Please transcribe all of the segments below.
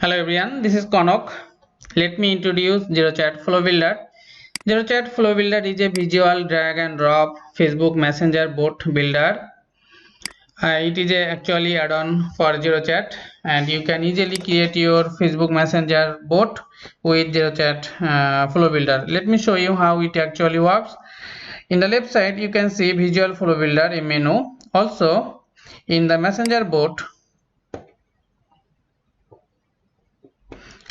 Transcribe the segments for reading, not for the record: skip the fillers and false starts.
Hello everyone, this is Konok. Let me introduce ZeroChat Flow Builder. ZeroChat Flow Builder is a visual drag and drop Facebook Messenger bot builder. It is actually add-on for ZeroChat, and you can easily create your Facebook Messenger bot with ZeroChat Flow Builder. Let me show you how it actually works. In the left side, you can see Visual Flow Builder, a menu. Also, in the Messenger bot,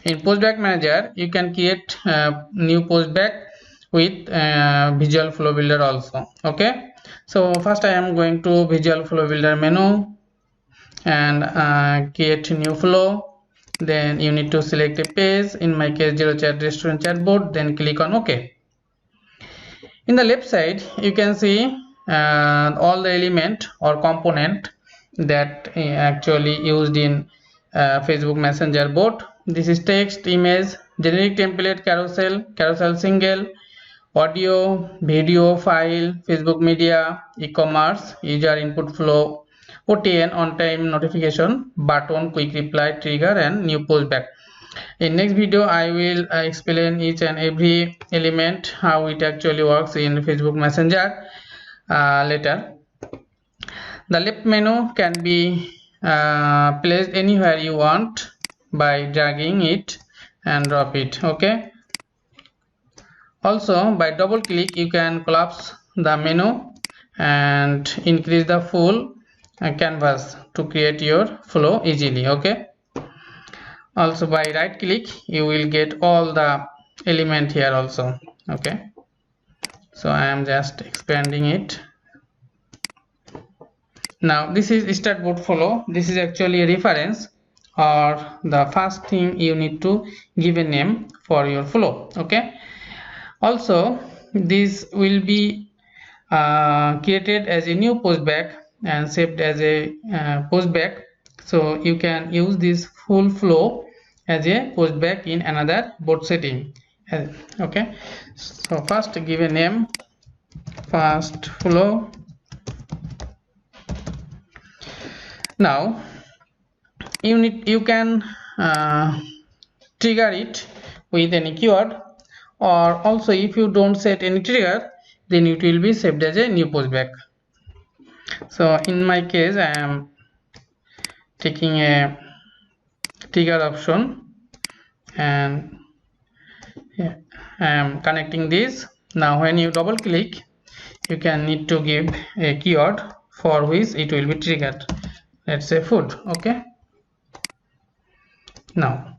in postback manager you can create new postback with visual flow builder also. Okay, so first I am going to visual flow builder menu and create new flow. Then you need to select a page, in my case ZeroChat restaurant chatbot, then click on OK. In the left side you can see all the element or component that actually used in Facebook Messenger bot. This is text, image, generic template, carousel single, audio, video, file, Facebook media, e-commerce, user input flow, OTN, on-time notification, button, quick reply, trigger, and new postback. In next video I will explain each and every element, how it actually works in Facebook Messenger later. The left menu can be placed anywhere you want by dragging it and drop it. Okay, also by double click you can collapse the menu and increase the full canvas to create your flow easily. Okay, also by right click you will get all the element here also. Okay, so I am just expanding it. Now this is start bot flow. This is actually a reference, or the first thing you need to give a name for your flow. Okay, also this will be created as a new postback and saved as a postback, so you can use this full flow as a postback in another bot setting. Okay, so first give a name, fast flow. Now you can trigger it with any keyword, or also if you don't set any trigger, then it will be saved as a new postback. So in my case I am taking a trigger option and I am connecting this. Now when you double click you can need to give a keyword for which it will be triggered. Let's say food. Okay, now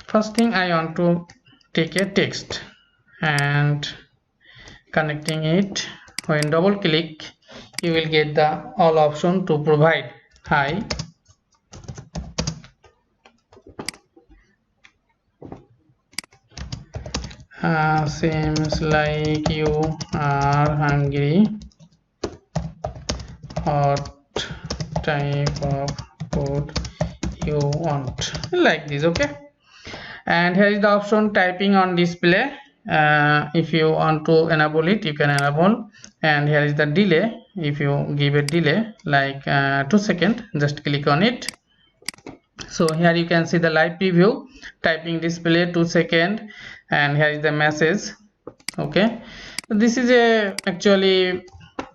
first thing I want to take a text and connecting it. When double click you will get the all option to provide hi. Seems like you are hungry. What type of food you want, like this. Okay, and here is the option typing on display. If you want to enable it you can enable, and here is the delay. If you give a delay like 2 seconds, just click on it. So here you can see the live preview, typing display 2 seconds, and here is the message. Okay, this is a actually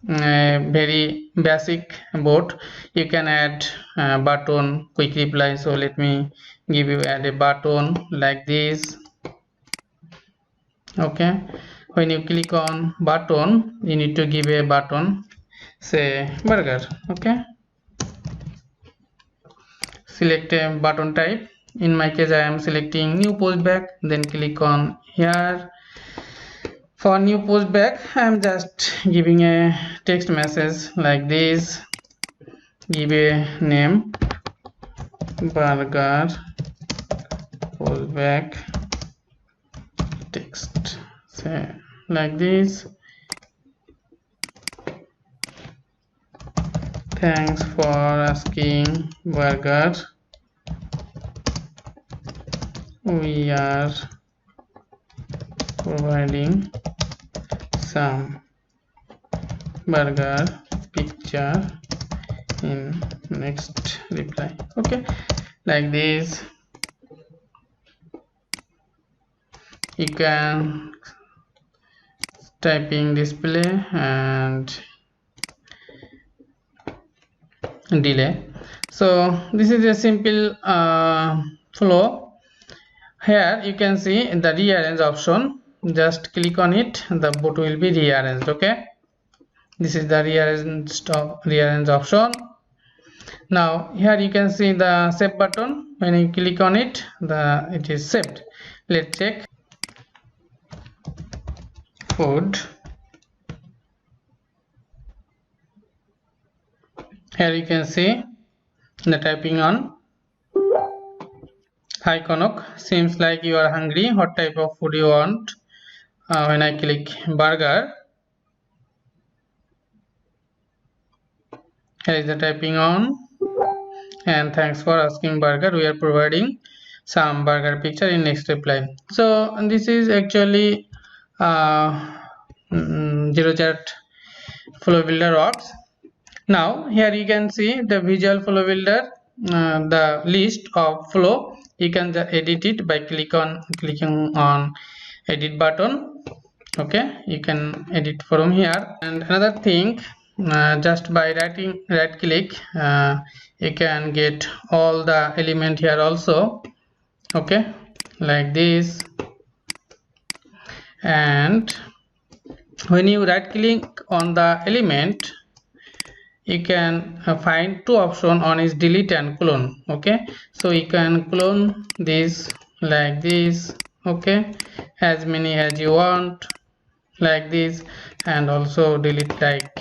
very basic bot. You can add button, quick reply. So let me give you add a button like this. Okay, when you click on button you need to give a button, say burger. Okay, select a button type. In my case I am selecting new postback, then click on here. For new postback I am just giving a text message like this, give a name, burger postback text, say like this. Thanks for asking burger, we are providing some burger picture in next reply. Okay, like this. you can typing display and delay. So this is a simple flow. Here you can see the rearrange option. Just click on it, the boot will be rearranged. Okay, this is the rearrange option. Now here you can see the save button. When you click on it, it is saved. Let's check food. Here you can see the typing on. Hi Konok, seems like you are hungry. What type of food you want? When I click burger, here is the typing on. And thanks for asking burger. We are providing some burger picture in next reply. So this is actually ZeroChat flow builder works. Now here you can see the visual flow builder, the list of flow. You can edit it by clicking on edit button. Okay, you can edit from here. And another thing, just by right click, you can get all the element here also. Okay, like this. And when you right click on the element, you can find two options. One is delete and clone. Okay, so you can clone this like this. Okay, as many as you want, like this, and also delete like.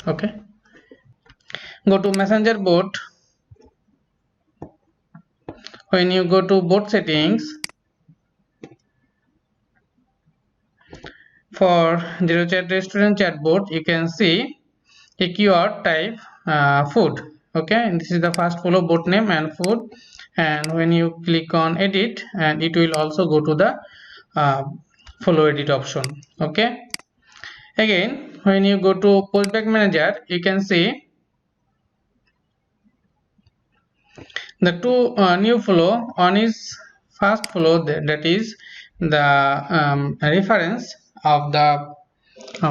Okay, go to messenger bot. When you go to bot settings, for ZeroChat restaurant chatbot, you can see a keyword type food. Okay, and this is the first follow bot name and food. And when you click on edit, and it will also go to the follow edit option. Okay, again when you go to postback manager, you can see the two new flow. One is first flow, that is the reference of the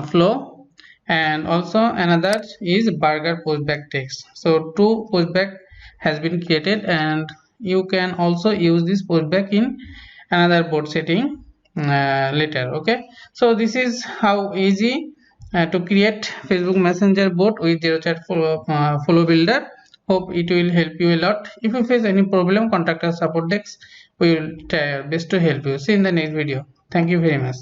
flow, and also another is burger postback text. So two postback has been created, and you can also use this postback in another bot setting later. Okay, so this is how easy to create Facebook Messenger bot with ZeroChat follow builder. Hope it will help you a lot. If you face any problem, contact our support desk. We will try our best to help you. See you in the next video. Thank you very much.